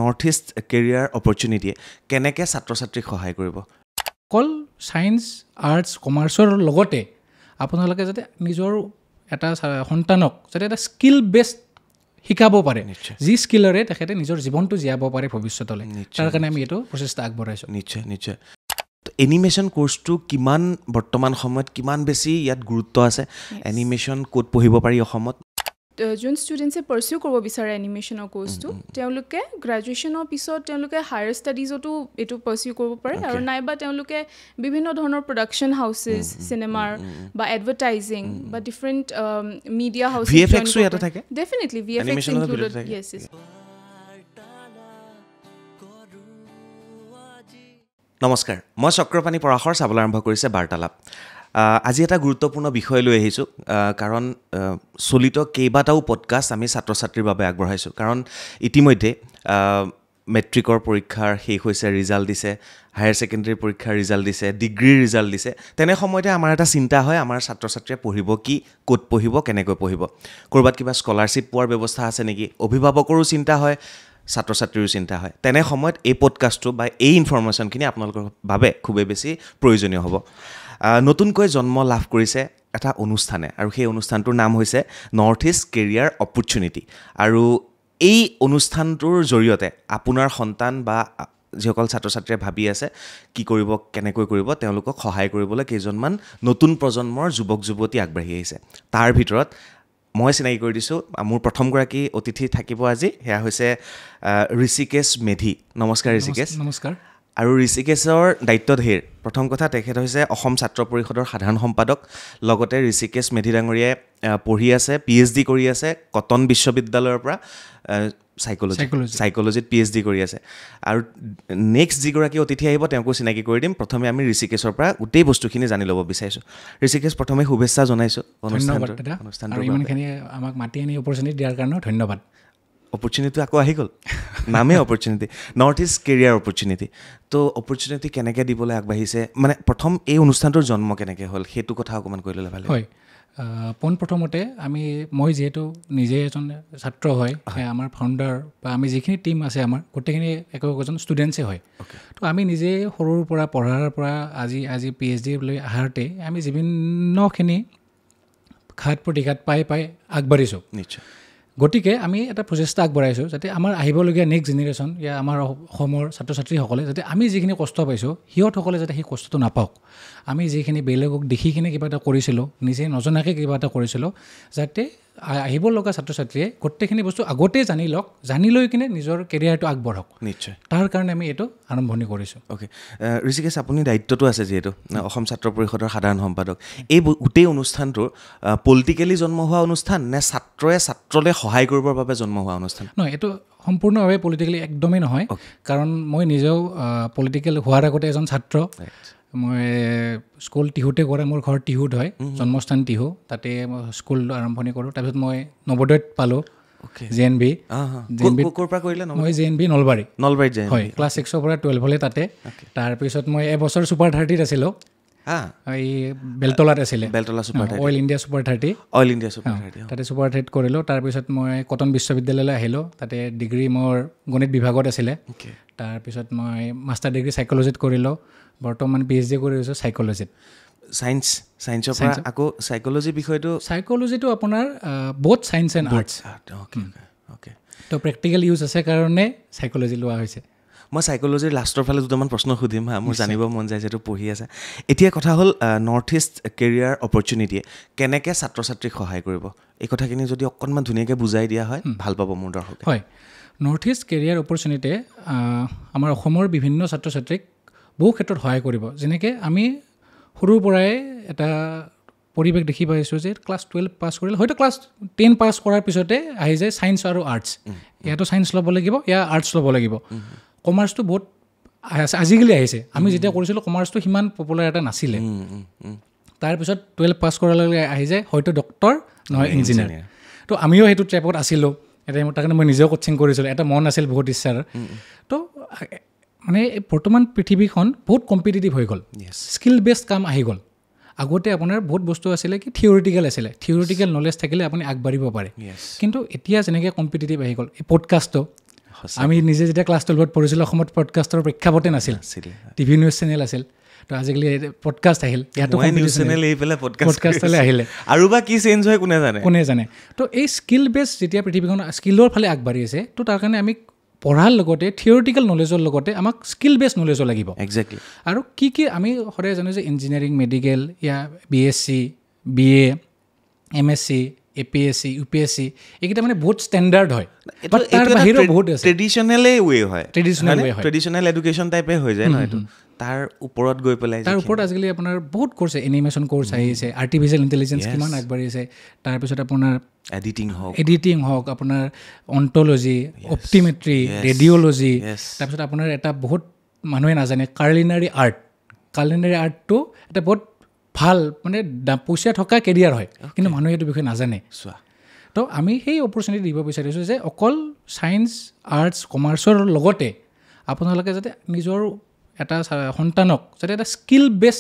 north east career অপৰচুনিটিয়ে কেনেকৈ ছাত্ৰ ছাত্ৰীক সহায় কৰিব অকল ছায়েন্স আৰ্টছ কমাৰ্চৰ লগতে আপোনালোকে যাতে নিজৰ এটা সন্তানক যাতে এটা স্কিল বেছড শিকাব পাৰে যি স্কিলৰে তেখেতে নিজৰ জীৱনটো জীয়াব পাৰে ভৱিষ্যতলৈ তাৰ কাৰণে আমি এইটো প্ৰচেষ্টা আগবঢ়াইছোঁ নিশ্চয় নিশ্চয় এনিমেশ্যন কোৰ্চটো কিমান বৰ্তমান সময়ত কিমান বেছি ইয়াত গুৰুত্ব আছে এনিমেশ্যন ক'ত পঢ়িব পাৰি অসমত যোন ষ্টুডেণ্টছে পাৰ্চিউ কৰিব বিচাৰে এনিমেশ্যনৰ কোৰ্চটো তেওঁলোকে গ্ৰেজুৱেশ্যনৰ পিছত তেওঁলোকে হায়াৰ ষ্টাডিজতো এইটো পাৰ্চিউ কৰিব পাৰে আৰু নাইবা তেওঁলোকে বিভিন্ন ধৰণৰ প্ৰডাকশ্যন হাউচেছ চিনেমাৰ বা এডভাৰটাইজিং বা ডিফাৰেণ্ট মিডিয়া হাউচেছ ভিএফএক্সো ইয়াতে থাকে ডেফিনেটলি ভিএফএক্স ইনক্লুডেড ইয়েছ নমস্কাৰ মই চক্ৰপাণী পৰাশৰ চাবলৈ আৰম্ভ কৰিছে বাৰ্তালাপ আজি এটা গুৰুত্বপূৰ্ণ বিষয় লৈ আহিছোঁ কাৰণ চলিত কেইবাটাও পডকাষ্ট আমি ছাত্ৰ ছাত্ৰীৰ বাবে আগবঢ়াইছোঁ কাৰণ ইতিমধ্যে মেট্ৰিকৰ পৰীক্ষাৰ শেষ হৈছে ৰিজাল্ট দিছে হায়াৰ ছেকেণ্ডেৰী পৰীক্ষাৰ ৰিজাল্ট দিছে ডিগ্ৰীৰ ৰিজাল্ট দিছে তেনে সময়তে আমাৰ এটা চিন্তা হয় আমাৰ ছাত্ৰ ছাত্ৰীয়ে পঢ়িব কি ক'ত পঢ়িব কেনেকৈ পঢ়িব ক'ৰবাত কিবা স্কলাৰশ্বিপ পোৱাৰ ব্যৱস্থা আছে নেকি অভিভাৱকৰো চিন্তা হয় ছাত্ৰ ছাত্ৰীৰো চিন্তা হয় তেনে সময়ত এই পডকাষ্টটো বা এই ইনফৰমেশ্যনখিনি আপোনালোকৰ বাবে খুবেই বেছি প্ৰয়োজনীয় হ'ব নতুনকৈ জন্ম লাভ কৰিছে এটা অনুষ্ঠানে আৰু সেই অনুষ্ঠানটোৰ নাম হৈছে নৰ্থ ইষ্ট কেৰিয়াৰ অপৰচুনিটি আৰু এই অনুষ্ঠানটোৰ জৰিয়তে আপোনাৰ সন্তান বা যিসকল ছাত্ৰ ছাত্ৰীয়ে ভাবি আছে কি কৰিব কেনেকৈ কৰিব তেওঁলোকক সহায় কৰিবলৈ কেইজনমান নতুন প্ৰজন্মৰ যুৱক যুৱতী আগবাঢ়ি আহিছে তাৰ ভিতৰত মই চিনাকি কৰি দিছোঁ মোৰ প্ৰথমগৰাকী অতিথি থাকিব আজি সেয়া হৈছে ঋষিকেশ মেধি নমস্কাৰ ঋষিকেশ নমস্কাৰ আৰু ঋষিকেশৰ দায়িত্বধীৰ প্ৰথম কথা তেখেত হৈছে অসম ছাত্ৰ পৰিষদৰ সাধাৰণ সম্পাদক লগতে ঋষিকেশ মেধি ডাঙৰীয়াই পঢ়ি আছে PhD কৰি আছে কটন বিশ্ববিদ্যালয়ৰ পৰা চাইক'লজিত PhD কৰি আছে আৰু নেক্সট যিগৰাকী অতিথি আহিব তেওঁকো চিনাকি কৰি দিম প্ৰথমে আমি ঋষিকেশৰ পৰা গোটেই বস্তুখিনি জানি ল'ব বিচাৰিছোঁ ঋষিকেশ প্ৰথমে শুভেচ্ছা জনাইছোঁ অনুষ্ঠানটোৰ ইমানখিনি আমাক মাতি আনি অপৰচুনিটি দিয়াৰ কাৰণেও ধন্যবাদ অপৰচুনিটি আকৌ আহি গ'ল নামেই opportunity north east career opportunity তো অপৰচুনিটি কেনেকৈ দিবলৈ আগবাঢ়িছে মানে প্ৰথম এই অনুষ্ঠানটোৰ জন্ম কেনেকৈ হ'ল সেইটো কথা অকণমান কৈ ল'লে ভাল হয় পোনপ্ৰথমতে মই যিহেতু নিজে এজন ছাত্ৰ হয় আমাৰ ফাউণ্ডাৰ বা আমি যিখিনি টীম আছে আমাৰ গোটেইখিনি একোজন ষ্টুডেণ্টছে হয় তো আমি নিজে সৰুৰ পৰা পঢ়াৰ পৰা আজি PhD লৈ আহাৰতে আমি বিভিন্নখিনি ঘাত প্ৰতিঘাত পাই আগবাঢ়িছোঁ নিশ্চয় গতিকে আমি এটা প্ৰচেষ্টা আগবঢ়াইছোঁ যাতে আমাৰ আহিবলগীয়া নেক্সট জেনেৰেশ্যন ইয়া আমাৰ অসমৰ ছাত্ৰ ছাত্ৰীসকলে যাতে আমি যিখিনি কষ্ট পাইছোঁ সিহঁতসকলে যাতে সেই কষ্টটো নাপাওক আমি যিখিনি বেলেগক দেখি কিনে কিবা এটা কৰিছিলোঁ নিজে নজনাকৈ কিবা এটা কৰিছিলোঁ যাতে আহিব লগা ছাত্ৰ ছাত্ৰীয়ে গোটেইখিনি বস্তু আগতেই জানি লৈ কিনে নিজৰ কেৰিয়াৰটো আগবঢ়াওক নিশ্চয় তাৰ কাৰণে আমি এইটো আৰম্ভণি কৰিছোঁ অ'কে ঋষিকেশ আপুনি দায়িত্বটো আছে যিহেতু অসম ছাত্ৰ পৰিষদৰ সাধাৰণ সম্পাদক এই গোটেই অনুষ্ঠানটোৰ পলিটিকেলি জন্ম হোৱা অনুষ্ঠান নে ছাত্ৰলৈ সহায় কৰিবৰ বাবে জন্ম হোৱা অনুষ্ঠান নহয় এইটো সম্পূৰ্ণভাৱে পলিটিকেলি একদমেই নহয় কাৰণ মই নিজেও পলিটিকেল হোৱাৰ আগতে এজন ছাত্ৰ মই স্কুল টিহুতে কৰে মোৰ ঘৰ টিহুত হয় জন্মস্থান টিহু তাতে মই স্কুল আৰম্ভণি কৰোঁ তাৰপিছত মই নৱোদয়ত পালোঁ JNV মই JNV নলবাৰীত হয় ক্লাছ 6ৰ পৰা 12 তাতে তাৰপিছত মই এবছৰ ছুপাৰ 30ত আছিলোঁ এই বেলতলাত আছিলে অইল ইণ্ডিয়া ছুপাৰ 30 তাতে ছুপাৰ 30 কৰিলোঁ তাৰপিছত মই কটন বিশ্ববিদ্যালয়লৈ আহিলোঁ তাতে ডিগ্ৰী মোৰ গণিত বিভাগত আছিলে তাৰপিছত মই মাষ্টাৰ ডিগ্ৰী চাইক'লজিত কৰিলোঁ বৰ্তমান PhD কৰি আছোঁ চাইক'লজিত ছায়েন্সৰ পৰা আকৌ চাইক'লজিটো আপোনাৰ বহুত ছায়েন্স এণ্ড আৰ্টছ তো প্ৰেক্টিকেল ইউজ আছে কাৰণে চাইক'লজি লোৱা হৈছে মই চাইক'লজিৰ লাষ্টৰ ফালে দুটামান প্ৰশ্ন সুধিম মোৰ জানিব মন যায় যিহেতু পঢ়ি আছে এতিয়া কথা হ'ল নৰ্থ ইষ্ট কেৰিয়াৰ অপৰচুনিটিয়ে কেনেকৈ ছাত্ৰ ছাত্ৰীক সহায় কৰিব এই কথাখিনি যদি অকণমান ধুনীয়াকৈ বুজাই দিয়া হয় ভাল পাব মোৰ দৰ্শকে হয় নৰ্থ ইষ্ট কেৰিয়াৰ অপৰচুনিটিয়ে আমাৰ অসমৰ বিভিন্ন ছাত্ৰ ছাত্ৰীক বহু ক্ষেত্ৰত সহায় কৰিব যেনেকৈ আমি সৰুৰ পৰাই এটা পৰিৱেশ দেখি পাইছোঁ যে ক্লাছ 12 পাছ কৰিলে হয়তো ক্লাছ 10 পাছ কৰাৰ পিছতে আহি যায় ছায়েন্স আৰু আৰ্টছ ইয়াতো ছায়েন্স ল'ব লাগিব ইয়াৰ আৰ্টছ ল'ব লাগিব কমাৰ্চটো বহুত আজিকালি আহিছে আমি যেতিয়া কৰিছিলোঁ কমাৰ্চটো সিমান পপুলাৰ এটা নাছিলে তাৰপিছত 12 পাছ কৰাৰ লগে আহি যায় হয়তো ডক্টৰ নহয় ইঞ্জিনিয়াৰ তো আমিও সেইটো ট্ৰেপত আছিলোঁ এটা তাৰ কাৰণে মই নিজেও কোচিং কৰিছিলোঁ এটা মন আছিল বহুত ইচ্ছাৰ তো মানে বৰ্তমান পৃথিৱীখন বহুত কম্পিটিটিভ হৈ গ'ল স্কিল বেছড কাম আহি গ'ল আগতে আপোনাৰ বহুত বস্তু আছিলে কি থিয়ৰিটিকেল নলেজ থাকিলে আপুনি আগবাঢ়িব পাৰে কিন্তু এতিয়া যেনেকৈ কম্পিটিটিভ আহি গ'ল এই পডকাষ্টটো আমি নিজে যেতিয়া ক্লাছ 12ত পঢ়িছিলোঁ অসমত পডকাষ্টৰ প্ৰেক্ষাপটে নাছিল টিভি নিউজ চেনেল আছিল তো আজিকালি পডকাষ্ট আহিল ইয়াতো পডকাষ্টলৈ আহিলে আৰু বা কি চেঞ্জ হয় কোনে জানে তো এই স্কিল বেছ যেতিয়া পৃথিৱীখন স্কিলৰ ফালে আগবাঢ়ি আছে তো তাৰ কাৰণে আমি পঢ়াৰ লগতে থিয়ৰিটিকেল নলেজৰ লগতে আমাক স্কিল বেছ নলেজো লাগিব একজেক্টলি আৰু কি আমি সদায় জানো যে ইঞ্জিনিয়াৰিং মেডিকেল ইয়া BSc BA MSc APSc UPSc এইকেইটা মানে বহুত ষ্টেণ্ডাৰ্ড হয় তাৰ বাহিৰেও বহুত আছে ট্ৰেডিশ্যনেল ৱে হয় ট্ৰেডিশ্যনেল এডুকেশ্যন টাইপে হৈ যায় ন এইটো তাৰ ওপৰত গৈ পেলাই তাৰ ওপৰত আজিকালি আপোনাৰ বহুত কোৰ্চ এনিমেশ্যন কোৰ্চ আহিছে আৰ্টিফিচিয়েল ইণ্টেলিজেঞ্চ কিমান আগবাঢ়িছে তাৰপিছত আপোনাৰ এডিটিং হওক আপোনাৰ অন্টলজি অপ্টিমেট্ৰি ৰেডিঅ'লজি তাৰপিছত আপোনাৰ এটা বহুত মানুহে নাজানে কাৰ্লিনাৰী আৰ্টটো এটা বহুত ভাল মানে পইচা থকা কেৰিয়াৰ হয় কিন্তু মানুহে এইটো বিষয়ে নাজানে তো আমি সেই অপৰচুনিটি দিব বিচাৰিছোঁ যে অকল ছায়েন্স আৰ্টছ কমাৰ্চৰ লগতে আপোনালোকে যাতে নিজৰ এটা সন্তানক যাতে এটা স্কিল বেছ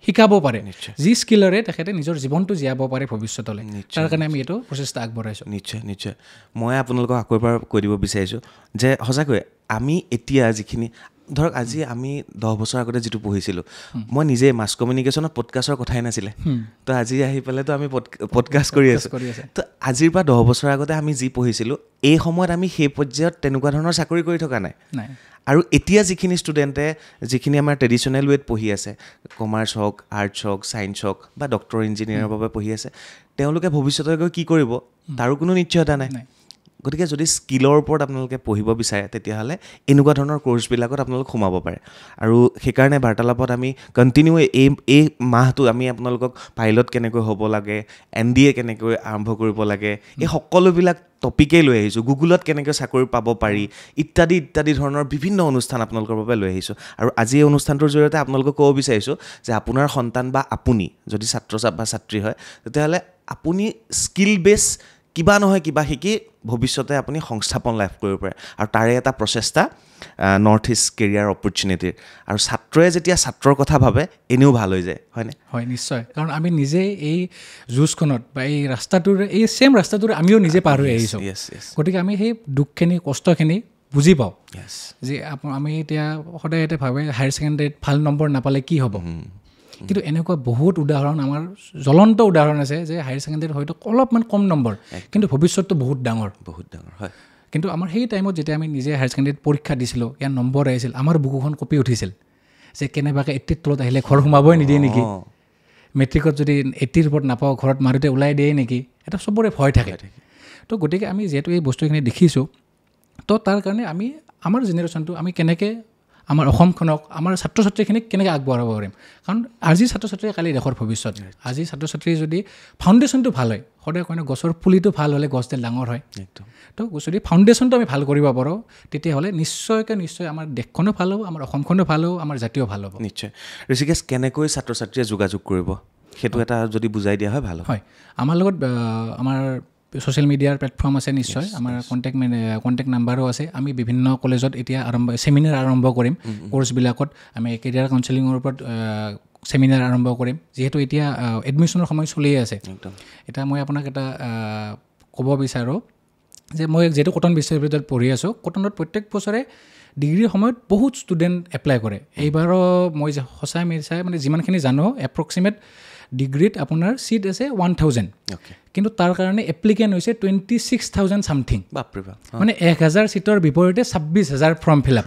শিকাব পাৰে যি স্কিলৰে তেখেতে নিজৰ জীৱনটো জীয়াব পাৰে ভৱিষ্যতলৈ তাৰ কাৰণে আমি এইটো প্ৰচেষ্টা আগবঢ়াইছোঁ নিশ্চয় মই আপোনালোকক আকৌ এবাৰ কৈ দিব বিচাৰিছোঁ যে সঁচাকৈ আমি এতিয়া যিখিনি ধৰক আজি আমি 10 বছৰ আগতে যিটো পঢ়িছিলোঁ মই নিজে মাছ কমিউনিকেশ্যনত পডকাষ্টৰ কথাই নাছিলে তো আজি আহি পেলাইতো আমি পডকাষ্ট কৰি আছোঁ তো আজিৰ পৰা 10 বছৰ আগতে আমি যি পঢ়িছিলোঁ এই সময়ত আমি সেই পৰ্যায়ত তেনেকুৱা ধৰণৰ চাকৰি কৰি থকা নাই আৰু এতিয়া যিখিনি ষ্টুডেণ্টে যিখিনি আমাৰ ট্ৰেডিশ্যনেল ৱেত পঢ়ি আছে কমাৰ্চ হওক আৰ্টছ হওক ছায়েন্স হওক বা ডক্টৰ ইঞ্জিনিয়াৰৰ বাবে পঢ়ি আছে তেওঁলোকে ভৱিষ্যতে গৈ কি কৰিব তাৰো কোনো নিশ্চয়তা নাই গতিকে যদি স্কিলৰ ওপৰত আপোনালোকে পঢ়িব বিচাৰে তেতিয়াহ'লে এনেকুৱা ধৰণৰ কোৰ্চবিলাকত আপোনালোক সোমাব পাৰে আৰু সেইকাৰণে বাৰ্তালাপত আমি কণ্টিনিউ এই মাহটো আমি আপোনালোকক পাইলট কেনেকৈ হ'ব লাগে NDA কেনেকৈ আৰম্ভ কৰিব লাগে এই সকলোবিলাক টপিকেই লৈ আহিছোঁ গুগলত কেনেকৈ চাকৰি পাব পাৰি ইত্যাদি ধৰণৰ বিভিন্ন অনুষ্ঠান আপোনালোকৰ বাবে লৈ আহিছোঁ আৰু আজি এই অনুষ্ঠানটোৰ জৰিয়তে আপোনালোকক ক'ব বিচাৰিছোঁ যে আপোনাৰ সন্তান বা আপুনি যদি ছাত্ৰ বা ছাত্ৰী হয় তেতিয়াহ'লে আপুনি স্কিল বেছ কিবা নহয় কিবা শিকি ভৱিষ্যতে আপুনি সংস্থাপন লাভ কৰিব পাৰে আৰু তাৰে এটা প্ৰচেষ্টা নৰ্থ ইষ্ট কেৰিয়াৰ অপৰচুনিটিৰ আৰু ছাত্ৰই যেতিয়া ছাত্ৰৰ কথা ভাবে এনেও ভাল হৈ যায় হয়নে হয় নিশ্চয় কাৰণ আমি নিজে এই যুঁজখনত বা এই ৰাস্তাটোৰে এই ছেম ৰাস্তাটোৰে আমিও নিজে পাৰ হৈ আহিছোঁ গতিকে আমি সেই দুখখিনি কষ্টখিনি বুজি পাওঁ যে আমি এতিয়া সদায় এটা ভাবে হায়াৰ ছেকেণ্ডেৰীত ভাল নম্বৰ নাপালে কি হ'ব কিন্তু এনেকুৱা বহুত উদাহৰণ আমাৰ জ্বলন্ত উদাহৰণ আছে যে হায়াৰ ছেকেণ্ডেৰীত হয়তো অলপমান কম নম্বৰ কিন্তু ভৱিষ্যতটো বহুত ডাঙৰ হয় কিন্তু আমাৰ সেই টাইমত যেতিয়া আমি নিজে হায়াৰ ছেকেণ্ডেৰীত পৰীক্ষা দিছিলোঁ ইয়াৰ নম্বৰ আহিছিল আমাৰ বুকুখন কঁপি উঠিছিল যে কেনেবাকৈ 80ৰ তলত আহিলে ঘৰ সোমাবই নিদিয়ে নেকি মেট্ৰিকত যদি 80ৰ ওপৰত নাপাওঁ ঘৰত মাৰোঁতে ওলাই দিয়ে নেকি এটা চবৰে ভয় থাকে তো গতিকে আমি যিহেতু এই বস্তুখিনি দেখিছোঁ তো তাৰ কাৰণে আমি আমাৰ জেনেৰেশ্যনটো আমি কেনেকৈ আমাৰ অসমখনক আমাৰ ছাত্ৰ ছাত্ৰীখিনিক কেনেকৈ আগবঢ়াব পাৰিম কাৰণ আজি ছাত্ৰ ছাত্ৰীয়ে কালি দেশৰ ভৱিষ্যত আজি ছাত্ৰ ছাত্ৰীৰ যদি ফাউণ্ডেশ্যনটো ভাল হয় সদায় কয় গছৰ পুলিটো ভাল হ'লে গছডাল ডাঙৰ হয় তো যদি ফাউণ্ডেশ্যনটো আমি ভাল কৰিব পাৰোঁ তেতিয়াহ'লে নিশ্চয় আমাৰ দেশখনো ভাল হ'ব আমাৰ অসমখনো ভাল হ'ব আমাৰ জাতীয় ভাল হ'ব নিশ্চয় ঋষিকেশ কেনেকৈ ছাত্ৰ ছাত্ৰীয়ে যোগাযোগ কৰিব সেইটো এটা যদি বুজাই দিয়া হয় ভাল হয় আমাৰ লগত আমাৰ ছ'চিয়েল মিডিয়াৰ প্লেটফৰ্ম আছে নিশ্চয় আমাৰ কণ্টেক্ট নাম্বাৰো আছে আমি বিভিন্ন কলেজত এতিয়া চেমিনাৰ আৰম্ভ কৰিম কোৰ্চবিলাকত আমি কেৰিয়াৰ কাউন্সেলিঙৰ ওপৰত চেমিনাৰ আৰম্ভ কৰিম যিহেতু এতিয়া এডমিশ্যনৰ সময় চলিয়ে আছে এতিয়া মই আপোনাক এটা ক'ব বিচাৰোঁ যে মই যিহেতু কটন বিশ্ববিদ্যালয়ত পঢ়ি আছোঁ কটনত প্ৰত্যেক বছৰে ডিগ্ৰীৰ সময়ত বহুত ষ্টুডেণ্ট এপ্লাই কৰে এইবাৰো মই সঁচাই মিছাই মানে যিমানখিনি জানো এপ্ৰক্সিমেট ডিগ্ৰীত আপোনাৰ ছিট আছে 1000 কিন্তু তাৰ কাৰণে এপ্লিকেণ্ট হৈছে 26,000 ছামথিং মানে 1000 ছিটৰ বিপৰীতে 26,000 ফৰ্ম ফিল আপ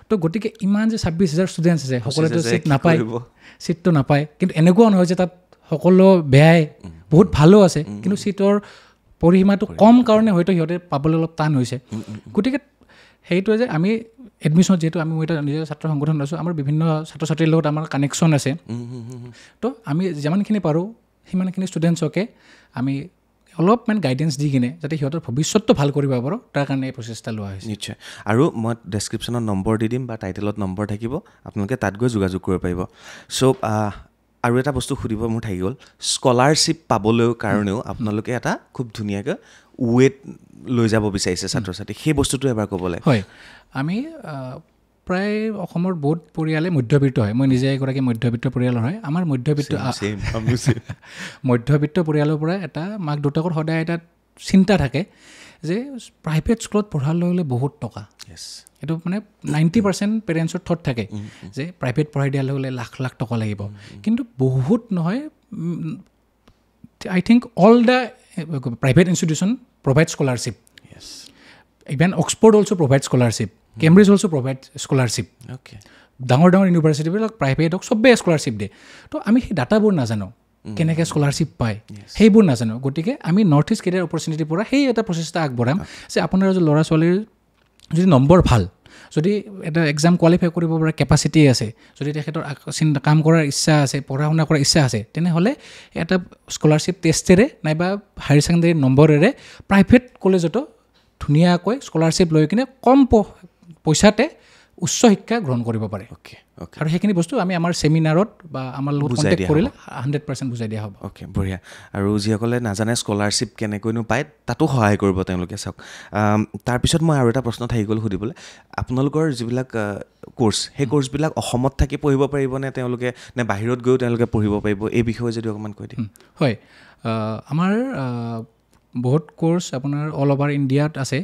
তো গতিকে ইমান যে 26,000 ষ্টুডেণ্টছ আছে সকলোতো ছিটটো নাপায় কিন্তু এনেকুৱাও নহয় যে তাত সকলো বেয়াই বহুত ভালো আছে কিন্তু ছিটৰ পৰিসীমাটো কম কাৰণে হয়তো সিহঁতে পাবলৈ অলপ টান হৈছে গতিকে সেইটোৱে যে আমি এডমিশ্যন যিহেতু আমি মই এটা নিজৰ ছাত্ৰ সংগঠন আছোঁ আমাৰ বিভিন্ন ছাত্ৰ ছাত্ৰীৰ লগত আমাৰ কানেকশ্যন আছে তো আমি যিমানখিনি পাৰোঁ সিমানখিনি ষ্টুডেণ্টছকে আমি অলপমান গাইডেঞ্চ দি কিনে যাতে সিহঁতৰ ভৱিষ্যতটো ভাল কৰিব পাৰোঁ তাৰ কাৰণে এই প্ৰচেষ্টা লোৱা হৈছে নিশ্চয় আৰু মই ডেছক্ৰিপশ্যনত নম্বৰ দি দিম বা টাইটেলত নম্বৰ থাকিব আপোনালোকে তাত গৈ যোগাযোগ কৰিব পাৰিব চ' আৰু এটা বস্তু সুধিব মোৰ থাকি গ'ল স্কলাৰশ্বিপ পাবলৈ কাৰণেও আপোনালোকে এটা খুব ধুনীয়াকৈ ৱেট লৈ যাব বিচাৰিছে ছাত্ৰ ছাত্ৰী সেই বস্তুটো এবাৰ ক'ব লাগে হয় আমি প্ৰায় অসমৰ বহুত পৰিয়ালে মধ্যবিত্ত হয় মই নিজে এগৰাকী মধ্যবিত্ত পৰিয়ালৰ হয় আমাৰ মধ্যবিত্ত পৰিয়ালৰ পৰা এটা মাক দেউতাকৰ সদায় এটা চিন্তা থাকে যে প্ৰাইভেট স্কুলত পঢ়ালৈ হ'লে বহুত টকা এইটো মানে 90% পেৰেণ্টছৰ থট থাকে যে প্ৰাইভেট পঢ়াই দিয়ালৈ হ'লে লাখ লাখ টকা লাগিব কিন্তু বহুত নহয় I think all the private institution provide scholarship even Oxford also' provide scholarship Cambridge also' provide scholarship ডাঙৰ ডাঙৰ ইউনিভাৰ্চিটিবিলাক প্ৰাইভেট হওক চবেই স্কলাৰশ্বিপ দিয়ে তো আমি সেই ডাটাবোৰ নাজানো কেনেকৈ স্কলাৰশ্বিপ পায় সেইবোৰ নাজানো গতিকে আমি নৰ্থ ইষ্ট কেৰিয়াৰ অপৰচুনিটিৰ পৰা সেই এটা প্ৰচেষ্টা আগবঢ়াম যে আপোনাৰ ল'ৰা ছোৱালীৰ যদি নম্বৰ ভাল যদি এটা এক্সাম কোৱালিফাই কৰিব পৰা কেপাচিটি আছে যদি তেখেতৰ কাম কৰাৰ ইচ্ছা আছে পঢ়া শুনা কৰাৰ ইচ্ছা আছে তেনেহ'লে এটা স্কলাৰশ্বিপ টেষ্টেৰে নাইবা হায়াৰ ছেকেণ্ডেৰী নম্বৰেৰে প্ৰাইভেট কলেজতো ধুনীয়াকৈ স্কলাৰশ্বিপ লৈ কিনে কম পইচাতে উচ্চ শিক্ষা গ্ৰহণ কৰিব পাৰে আৰু সেইখিনি বস্তু আমি আমাৰ ছেমিনাৰত বা আমাৰ লগত কণ্টেক্ট কৰিলে 100% বুজাই দিয়া হ'ব বঢ়িয়া আৰু যিসকলে নাজানে স্কলাৰশ্বিপ কেনেকৈনো পায় তাতো সহায় কৰিব তেওঁলোকে চাওক তাৰপিছত মই আৰু এটা প্ৰশ্ন থাকি গ'ল সুধিবলৈ আপোনালোকৰ যিবিলাক কোৰ্চ সেই কোৰ্চবিলাক অসমত থাকি পঢ়িব পাৰিবনে তেওঁলোকে নে বাহিৰত গৈও তেওঁলোকে পঢ়িব পাৰিব এই বিষয়ে যদি অকণমান কৈ দিয়ে হয় আমাৰ বহুত কোৰ্চ আপোনাৰ অল অভাৰ ইণ্ডিয়াত আছে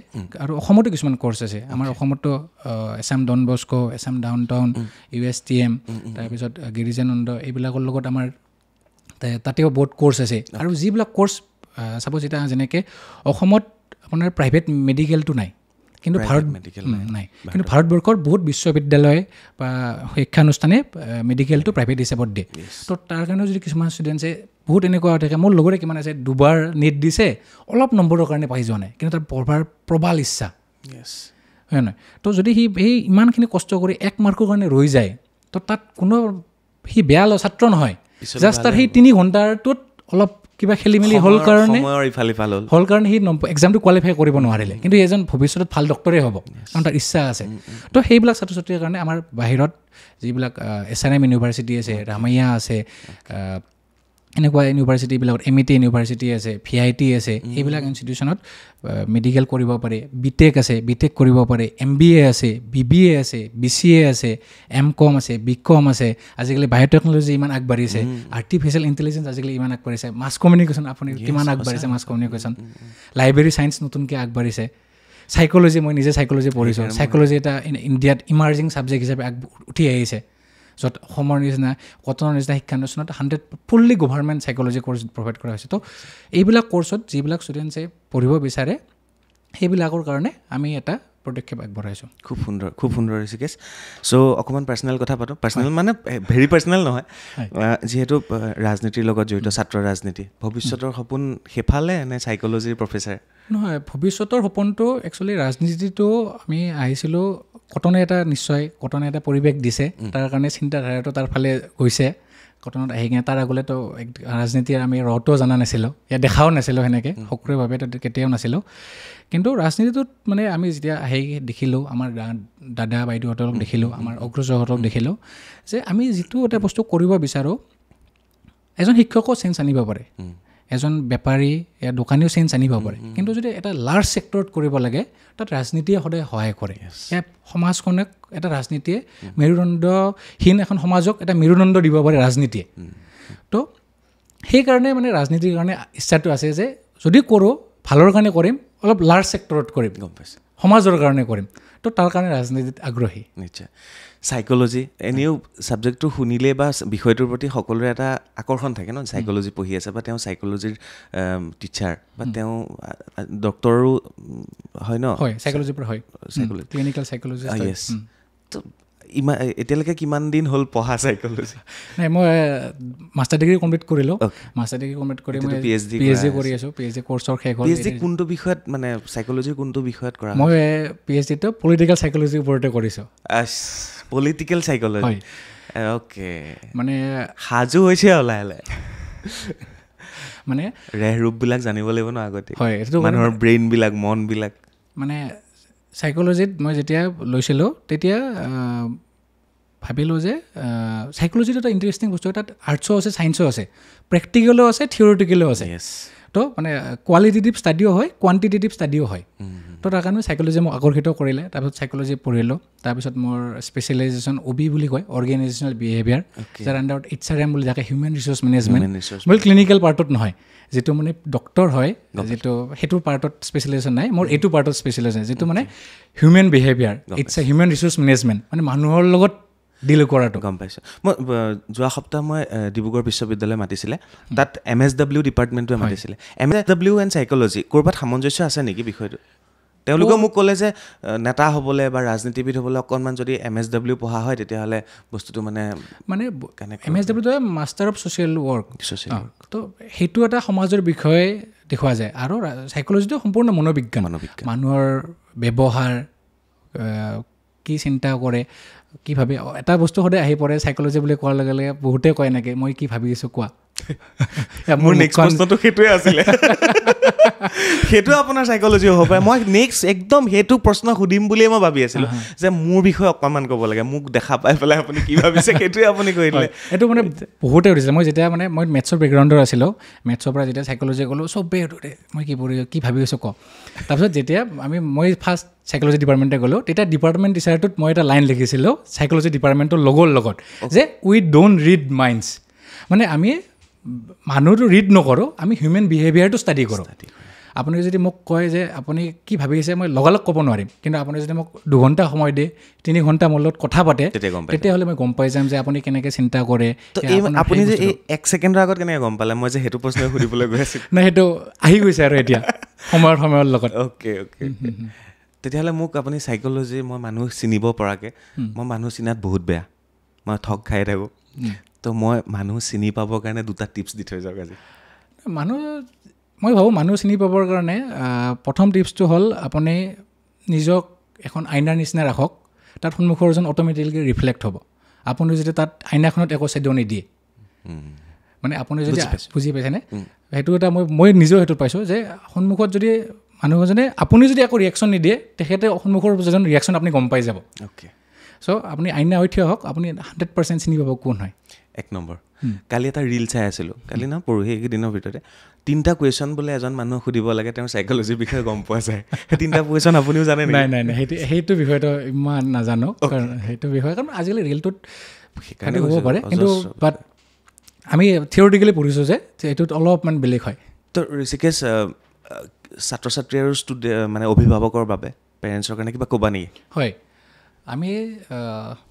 আৰু অসমতো কিছুমান কোৰ্চ আছে আমাৰ অসমতো Assam Don Bosco Assam down town USTM তাৰপিছত গিৰিজানন্দ এইবিলাকৰ লগত আমাৰ তাতেও বহুত কোৰ্চ আছে আৰু যিবিলাক কোৰ্চ চাপ'জ এতিয়া যেনেকৈ অসমত আপোনাৰ প্ৰাইভেট মেডিকেলটো নাই কিন্তু নাই কিন্তু ভাৰতবৰ্ষৰ বহুত বিশ্ববিদ্যালয় বা শিক্ষানুষ্ঠানে মেডিকেলটো প্ৰাইভেট হিচাপত দিয়ে তো তাৰ কাৰণেও যদি কিছুমান ষ্টুডেণ্টছে বহুত এনেকুৱা থাকে মোৰ লগৰে কিমান আছে দুবাৰ নেট দিছে অলপ নম্বৰৰ কাৰণে পাই যোৱা নাই কিন্তু তাৰ পঢ়াৰ প্ৰবল ইচ্ছা হয় নহয় তো যদি সি সেই ইমানখিনি কষ্ট কৰি 1 মাৰ্কৰ কাৰণে ৰৈ যায় তো তাত কোনো সি বেয়া ছাত্ৰ নহয় জাষ্ট তাৰ সেই 3 ঘণ্টাৰটোত অলপ কিবা খেলি মেলি হ'ল কাৰণে সি এক্সামটো কোৱালিফাই কৰিব নোৱাৰিলে কিন্তু এজন ভৱিষ্যতত ভাল ডক্টৰে হ'ব কাৰণ তাৰ ইচ্ছা আছে তো সেইবিলাক ছাত্ৰ ছাত্ৰীৰ কাৰণে আমাৰ বাহিৰত যিবিলাক SRM ইউনিভাৰ্চিটি আছে ৰামাইয়া আছে এনেকুৱা ইউনিভাৰ্চিটিবিলাকত MIT ইউনিভাৰ্চিটি আছে VIT আছে এইবিলাক ইনষ্টিটিউশ্যনত মেডিকেল কৰিব পাৰে BTech আছে BTech কৰিব পাৰে MBA আছে BBA আছে BCA আছে MCom আছে BCom আছে আজিকালি বায়'টেকনলজি ইমান আগবাঢ়িছে আৰ্টিফিচিয়েল ইণ্টেলিজেঞ্চ আজিকালি ইমান আগবাঢ়িছে মাছ কমিউনিকেশ্যন আপুনি কিমান আগবাঢ়িছে মাছ কমিউনিকেশ্যন লাইব্ৰেৰী ছায়েন্স নতুনকৈ আগবাঢ়িছে চাইক'লজি মই নিজে চাইক'লজি পঢ়িছোঁ চাইক'লজি এটা ইণ্ডিয়াত ইমাৰ্জিং ছাবজেক্ট হিচাপে উঠি আহিছে য'ত অসমৰ নিচিনা কটনৰ নিচিনা শিক্ষানুষ্ঠানত 100 fully government psychology course provide কৰা হৈছে তো এইবিলাক কোৰ্চত যিবিলাক ষ্টুডেণ্টছে পঢ়িব বিচাৰে সেইবিলাকৰ কাৰণে আমি এটা পদক্ষেপ আগবঢ়াইছোঁ খুব সুন্দৰ ঋষিকেশ চ' অকণমান পাৰ্চনেল কথা পাতোঁ পাৰ্চনেল মানে ভেৰি পাৰ্চনেল নহয় যিহেতু ৰাজনীতিৰ লগত জড়িত ছাত্ৰ ৰাজনীতি ভৱিষ্যতৰ সপোন সেইফালে নে চাইক'লজিৰ প্ৰফেচাৰ নহয় ভৱিষ্যতৰ সপোনটো একচুৱেলি ৰাজনীতিটো আমি আহিছিলোঁ কটনে এটা পৰিৱেশ দিছে তাৰ কাৰণে চিন্তাধাৰাটো তাৰ ফালে গৈছে কটনত আহি কিনে তাৰ আগলেতো ৰাজনীতিৰ আমি ৰটো জনা নাছিলোঁ ইয়াত দেখাও নাছিলোঁ সেনেকৈ সক্ৰিয়ভাৱে কেতিয়াও নাছিলোঁ কিন্তু ৰাজনীতিটোত মানে আমি যেতিয়া আহি দেখিলোঁ আমাৰ দাদা বাইদেউহঁতক দেখিলোঁ আমাৰ অগ্ৰজহঁতক দেখিলোঁ যে আমি যিটো এটা বস্তু কৰিব বিচাৰোঁ এজন শিক্ষকো চেঞ্জ আনিব পাৰে এজন বেপাৰী या দোকানীও চেঞ্জ আনিব পাৰে কিন্তু যদি এটা লাৰ্জ ছেক্টৰত কৰিব লাগে তাত ৰাজনীতিয়ে সদায় সহায় কৰে ইয়াত সমাজখনক এটা ৰাজনীতিয়ে মেৰুদণ্ডহীন এখন সমাজক এটা মেৰুদণ্ড দিব পাৰে ৰাজনীতিয়ে তো সেইকাৰণে মানে ৰাজনীতিৰ কাৰণে ইচ্ছাটো আছে যে যদি কৰোঁ ভালৰ কাৰণে কৰিম অলপ লাৰ্জ ছেক্টৰত কৰিম গম পাইছে সমাজৰ কাৰণে কৰিম তো তাৰ কাৰণে ৰাজনীতিত আগ্ৰহী নিশ্চয় চাইক'লজি এনেও ছাবজেক্টটো শুনিলে বা বিষয়টোৰ প্ৰতি সকলোৰে এটা আকৰ্ষণ থাকে ন চাইক'লজি পঢ়ি আছে বা তেওঁ চাইক'লজিৰ টিচাৰ বা তেওঁ ডক্টৰো হয় ন হয় চাইক'লজিৰ পৰা হয় চাইক'লজি ক্লিনিকেল চাইক'লজি য়েছ তো এতিয়ালৈকে কিমান দিন হ'ল পঢ়া চাইক'লজি নাই মই মাষ্টাৰ ডিগ্ৰী কমপ্লিট কৰিলোঁ মাষ্টাৰ ডিগ্ৰী কমপ্লিট কৰি মই PhD কৰি আছোঁ PhD কোৰ্চৰ শেষ হ'ল PhD কোনটো বিষয়ত মানে চাইক'লজিৰ কোনটো বিষয়ত কৰা মই PhDটো পলিটিকেল চাইক'লজিৰ ওপৰতে কৰিছোঁ পলিটিকেল চাইক'লজি অ'কে মানে সাজু হৈছে লাহে লাহে মানে ৰূপবিলাক জানিব লাগিব ন আগতে হয় এইটো মানুহৰ ব্ৰেইনবিলাক মনবিলাক মানে চাইক'লজিত মই যেতিয়া লৈছিলোঁ তেতিয়া ভাবিলোঁ যে চাইক'লজিটো এটা ইণ্টাৰেষ্টিং বস্তু তাত আৰ্টছো আছে ছায়েন্সো আছে প্ৰেক্টিকেলো আছে থিয়ৰিটিকেলো আছে তো মানে কোৱালিটেটিভ ষ্টাডিও হয় কোৱান্টিটেটিভ ষ্টাডিও হয় তো তাৰ কাৰণে চাইক'লজি মোক আকৰ্ষিত কৰিলে তাৰপিছত চাইক'লজি পঢ়িলোঁ তাৰপিছত মোৰ স্পেচিয়েলাইজেশ্যন OB বুলি কয় অৰ্গেনাইজেশ্যনেল বিহেভিয়াৰ যাৰ আণ্ডাৰত HRM বুলি থাকে হিউমেন ৰিচ'ৰ্চ মেনেজমেণ্ট মোৰ ক্লিনিকেল পাৰ্টত নহয় যিটো মানে ডক্টৰ হয় যিটো সেইটো পাৰ্টত স্পেচিয়েলাইজেশ্যন নাই মোৰ এইটো পাৰ্টত স্পেচিয়েলাইজেশ্যন যিটো মানে human behaviour it's a human resource management মানে মানুহৰ লগত ডিল কৰাটো গম পাইছোঁ মই যোৱা সপ্তাহ মই ডিব্ৰুগড় বিশ্ববিদ্যালয় মাতিছিলে তাত MSW ডিপাৰ্টমেণ্টটোৱে মাতিছিলে MSW এণ্ড চাইক'লজি ক'ৰবাত সামঞ্জস্য আছে নেকি বিষয়টো তেওঁলোকে মোক ক'লে যে নেতা হ'বলৈ বা ৰাজনীতিবিদ হ'বলৈ অকণমান যদি MSW পঢ়া হয় তেতিয়াহ'লে বস্তুটো মানে MSW master of social work তো সেইটো এটা সমাজৰ বিষয়ে দেখুওৱা যায় আৰু চাইক'লজিটো সম্পূৰ্ণ মনোবিজ্ঞান মানুহৰ ব্যৱহাৰ কি চিন্তা কৰে কি ভাবে এটা বস্তু সদায় আহি পৰে চাইক'লজি বুলি কোৱাৰ লগে লগে বহুতে কয় এনেকৈ মই কি ভাবি আছোঁ কোৱা মোৰ নেক্সট প্ৰশ্নটো সেইটোৱে আছিলে সেইটো আপোনাৰ চাইক'লজি হ'ব পাৰে মই নেক্সট একদম সেইটো প্ৰশ্ন সুধিম বুলিয়ে মই ভাবি আছিলোঁ যে মোৰ বিষয়ে অকণমান ক'ব লাগে মোক দেখা পাই পেলাই আপুনি কি ভাবিছে সেইটোৱে আপুনি কৈ দিলে এইটো মানে বহুতে সুধিছিলে মই যেতিয়া মানে মই মেথছৰ বেকগ্ৰাউণ্ডৰ আছিলোঁ মেথছৰ পৰা যেতিয়া চাইক'লজি ক'লোঁ চবেই সুধে মই কি ভাবি আছোঁ কওঁ তাৰপিছত যেতিয়া মই ফাৰ্ষ্ট চাইক'লজি ডিপাৰ্টমেণ্টে গ'লোঁ তেতিয়া ডিপাৰ্টমেণ্ট টিচাৰটোত মই এটা লাইন লিখিছিলোঁ চাইক'লজি ডিপাৰ্টমেণ্টৰ লগৰ লগত যে উই ডোণ্ট ৰিড মাইণ্ডছ মানে আমি মানুহটো ৰিড নকৰোঁ আমি হিউমেন বিহেভিয়াৰটো ষ্টাডি কৰোঁ আপুনি যদি মোক কয় যে আপুনি কি ভাবি আছে মই লগালগ ক'ব নোৱাৰিম কিন্তু আপুনি যদি মোক 2 ঘণ্টা সময় দিয়ে 3 ঘণ্টা মোৰ লগত কথা পাতে তেতিয়াহ'লে মই গম পাই যাম যে আপুনি কেনেকৈ চিন্তা কৰে আপুনি যে এই 1 ছেকেণ্ডৰ আগত কেনেকৈ গম পালে মই যে সেইটো প্ৰশ্ন সুধিবলৈ গৈ আছোঁ নাই সেইটো আহি গৈছে আৰু এতিয়া সময়ৰ লগত অ'কে তেতিয়াহ'লে মোক আপুনি চাইক'লজি মই মানুহ চিনিব পৰাকৈ মই মানুহ চিনাত বহুত বেয়া মই ঠগ খাই থাকোঁ তো মই মানুহ চিনি পাবৰ কাৰণে 2টা টিপছ দি থৈ যাওক আজি মই ভাবোঁ মানুহ চিনি পাবৰ কাৰণে প্ৰথম টিপছটো হ'ল আপুনি নিজক এখন আইনাৰ নিচিনা ৰাখক তাত সন্মুখৰজন অট'মেটিকলি ৰিফ্লেক্ট হ'ব আপুনি যদি তাত আইনাখনত একো চেড নিদিয়ে মানে আপুনি যদি বুজি পাইছেনে সেইটো এটা মই নিজেও সেইটো পাইছোঁ যে সন্মুখত যদি মানুহ এজনে আপুনি যদি একো ৰিয়েকশ্যন নিদিয়ে তেখেতে সন্মুখৰ যেজন ৰিয়েকশ্যন আপুনি গম পাই যাব চ' আপুনি আইনা হৈ থিয় হওক আপুনি 100% চিনি পাব কোন হয় 1 নম্বৰ কালি এটা ৰিল চাই আছিলোঁ কালি না পৰহি এইকেইদিনৰ ভিতৰতে 3টা কুৱেশ্যন বোলে এজন মানুহক সুধিব লাগে তেওঁৰ চাইক'লজিৰ বিষয়ে গম পোৱা যায় 3টা কুৱেশ্যন আপুনিও জানে নাই সেইটো বিষয়টো ইমান নাজানো কাৰণ সেইটো বিষয়ে কাৰণ আজিকালি ৰিলটোত সেইকাৰণে হ'ব পাৰে কিন্তু বাট আমি থিয়ৰিটিকেলি পঢ়িছোঁ যে এইটোত অলপমান বেলেগ হয় তো ঋষিকেশ ছাত্ৰ ছাত্ৰী আৰু মানে অভিভাৱকৰ বাবে পেৰেণ্টছৰ কাৰণে কিবা ক'বা নেকি হয় আমি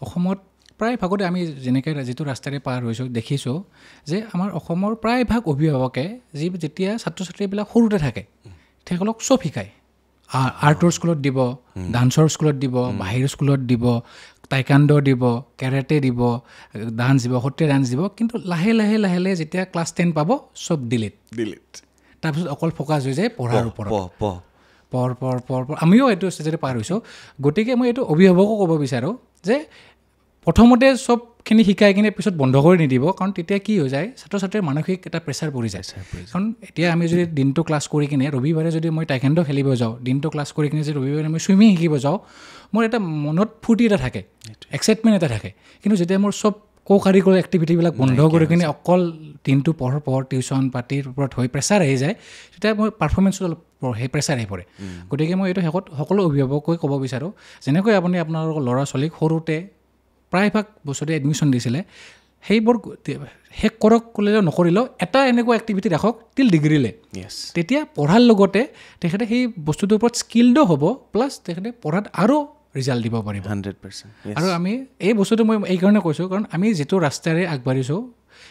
অসমত প্ৰায়ভাগতে আমি যেনেকৈ যিটো ৰাস্তাৰে পাৰ হৈছোঁ দেখিছোঁ যে আমাৰ অসমৰ প্ৰায়ভাগ অভিভাৱকে যেতিয়া ছাত্ৰ ছাত্ৰীবিলাক সৰুতে থাকে তেওঁলোকক চব শিকায় আৰ্টৰ স্কুলত দিব ডান্সৰ স্কুলত দিব বাহিৰৰ স্কুলত দিব টাইকাণ্ডো দিব কেৰাটে দিব ডান্স দিব সত্ৰীয়া ডান্স দিব কিন্তু লাহে লাহে যেতিয়া ক্লাছ 10 পাব চব ডিলিট তাৰপিছত অকল ফ'কাছ হৈ যায় পঢ়াৰ ওপৰত পঢ় আমিও এইটো ষ্টেজেৰে পাৰ হৈছোঁ গতিকে মই এইটো অভিভাৱকো ক'ব বিচাৰোঁ যে প্ৰথমতে চবখিনি শিকাই কিনে পিছত বন্ধ কৰি নিদিব কাৰণ তেতিয়া কি হৈ যায় ছাত্ৰ ছাত্ৰীৰ মানসিক এটা প্ৰেছাৰ পৰি যায় কাৰণ এতিয়া আমি যদি দিনটো ক্লাছ কৰি কিনে ৰবিবাৰে যদি মই টাইকাণ্ডো খেলিব যাওঁ দিনটো ক্লাছ কৰি কিনে যদি ৰবিবাৰে মই চুইমিং শিকিব যাওঁ মোৰ এটা মনত ফূৰ্তি এটা থাকে এক্সাইটমেণ্ট এটা থাকে কিন্তু যেতিয়া মোৰ চব কাৰিকুলাৰ এক্টিভিটিবিলাক বন্ধ কৰি কিনে অকল দিনটো পঢ়ৰ টিউশ্যন পাতিৰ ওপৰত হৈ প্ৰেছাৰ আহি যায় তেতিয়া মই পাৰফৰ্মেঞ্চত অলপ সেই প্ৰেছাৰ আহি পৰে গতিকে মই এইটো শেষত সকলো অভিভাৱকে ক'ব বিচাৰোঁ যেনেকৈ আপুনি আপোনালোকৰ ল'ৰা ছোৱালীক সৰুতে প্ৰায়ভাগ বছৰে এডমিশ্যন দিছিলে সেইবোৰ শেষ কৰক ক'লেও নকৰিলেও এটা এনেকুৱা এক্টিভিটি ৰাখক টিল ডিগ্ৰীলে তেতিয়া পঢ়াৰ লগতে তেখেতে সেই বস্তুটোৰ ওপৰত স্কিল্ডো হ'ব প্লাছ তেখেতে পঢ়াত আৰু ৰিজাল্ট দিব পাৰিব 100% আৰু আমি এই বস্তুটো মই এইকাৰণে কৈছোঁ কাৰণ আমি যিটো ৰাস্তাৰে আগবাঢ়িছোঁ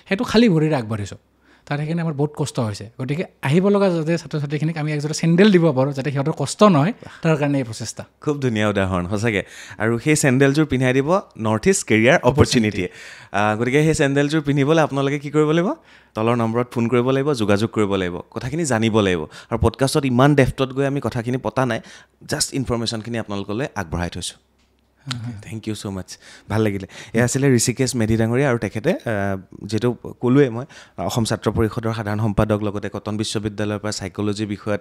সেইটো খালী ভৰিৰে আগবাঢ়িছোঁ তাত সেইখিনি আমাৰ বহুত কষ্ট হৈছে গতিকে আহিব লগা যাতে ছাত্ৰ ছাত্ৰীখিনিক আমি একযোৰা চেণ্ডেল দিব পাৰোঁ যাতে সিহঁতৰ কষ্ট নহয় তাৰ কাৰণে এই প্ৰচেষ্টা খুব ধুনীয়া উদাহৰণ সঁচাকৈ আৰু সেই চেণ্ডেলযোৰ পিন্ধাই দিব নৰ্থ ইষ্ট কেৰিয়াৰ অপৰচুনিটিয়ে গতিকে সেই চেণ্ডেলযোৰ পিন্ধিবলৈ আপোনালোকে কি কৰিব লাগিব তলৰ নম্বৰত ফোন কৰিব লাগিব যোগাযোগ কৰিব লাগিব কথাখিনি জানিব লাগিব আৰু পডকাষ্টত ইমান ডেফটত গৈ আমি কথাখিনি পতা নাই জাষ্ট ইনফৰমেশ্যনখিনি আপোনালোকলৈ আগবঢ়াই থৈছোঁ থেংক ইউ ছ' মাছ ভাল লাগিলে এয়া আছিলে ঋষিকেশ মেধি ডাঙৰীয়া আৰু তেখেতে যিহেতু ক'লোৱেই মই অসম ছাত্ৰ পৰিষদৰ সাধাৰণ সম্পাদক লগতে কটন বিশ্ববিদ্যালয়ৰ পৰা চাইক'লজিৰ বিষয়ত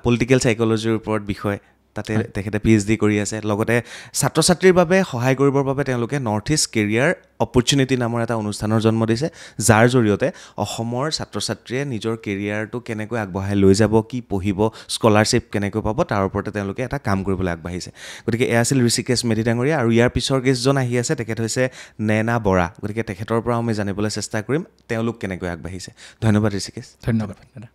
পলিটিকেল চাইক'লজিৰ ওপৰত বিষয় তাতে তেখেতে PhD কৰি আছে লগতে ছাত্ৰ ছাত্ৰীৰ বাবে সহায় কৰিবৰ বাবে তেওঁলোকে নৰ্থ ইষ্ট কেৰিয়াৰ অপৰচুনিটি নামৰ এটা অনুষ্ঠানৰ জন্ম দিছে যাৰ জৰিয়তে অসমৰ ছাত্ৰ ছাত্ৰীয়ে নিজৰ কেৰিয়াৰটো কেনেকৈ আগবঢ়াই লৈ যাব কি পঢ়িব স্কলাৰশ্বিপ কেনেকৈ পাব তাৰ ওপৰতে তেওঁলোকে এটা কাম কৰিবলৈ আগবাঢ়িছে গতিকে এয়া আছিল ঋষিকেশ মেধি ডাঙৰীয়া আৰু ইয়াৰ পিছৰ গেষ্টজন আহি আছে তেখেত হৈছে নেনা বৰা গতিকে তেখেতৰ পৰা আমি জানিবলৈ চেষ্টা কৰিম তেওঁলোক কেনেকৈ আগবাঢ়িছে ধন্যবাদ ঋষিকেশ ধন্যবাদ দাদা